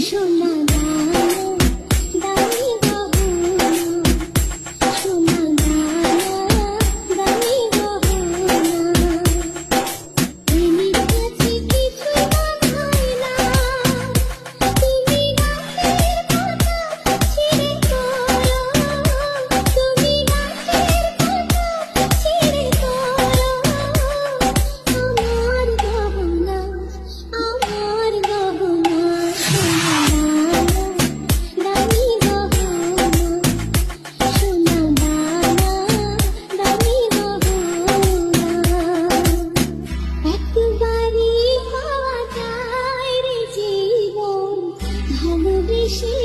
সোনা দানা দামি গহনা, সোনা দানা দামি গহনা, প্রেমের কাছে কিছুই মানায় না, তুমি গাছের পাতা ছিঁড়ে করো, তুমি গাছের পাতা ছিঁড়ে করো, আমার গহনা, আমার গহনা, সোনা দানা দামি গহনা, সোনা দানা দামি গহনা। একবারই পাওয়া যায় রে জীবন, ভালোবেসে